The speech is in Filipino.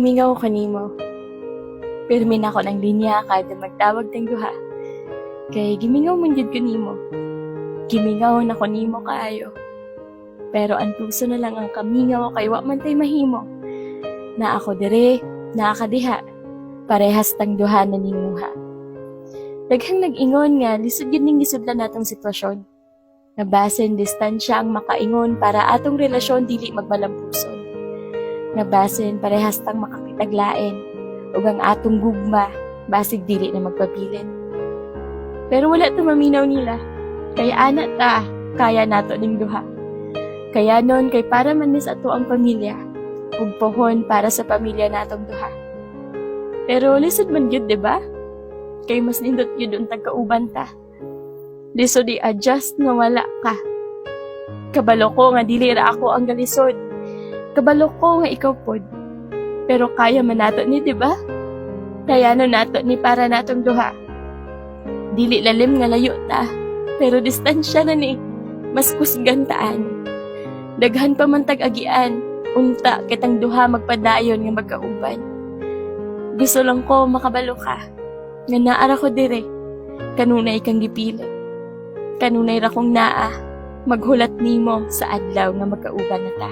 Mingaw kanimo. Pirmi na ako ng linya kada magtawag ng duha. Kay gimingaw man jud kanimo. Gimingaw na ko nimo kaayo. Pero ang puso na lang ang kamingaw kay wa man tay mahimo. Na ako dire, na akadiha. Parehas tang duha na nimuha. Daghang nag-ingon nga lisod yun ning gisudlan natong sitwasyon. Nabasen distansya ang makaingon para atong relasyon dili magmalampuson. Nabasen parehas tang makakitaglain ug ang atong gugma basig dili na magpabilin. Pero wala ta maminaw nila. Kaya ana ta, kaya nato ning duha. Kaya nun kay para man ni sa ato ang pamilya, ug pohon para sa pamilya natong duha. Pero lisod man gyud, di ba? Kay mas nindot gyud untag kauban ta. Lisod i-adjust nga wala ka. Kabalo ko nga dili ra ako ang galisod. Kabalo ko nga ikaw pod. Pero kaya man nato ni, di ba? Kaya no nato ni para natong duha. Dili lalim nga layo ta, pero distansya na ni. Mas kusgan taan. Daghan pa man tag-agian, unta kitang duha magpadayon nga magkauban. Gusto lang ko makabalo ka, nga naara ko dire, kanunay kang gipili. Kanunay ra kong naa, maghulat nimo sa adlaw nga magkauban na ta.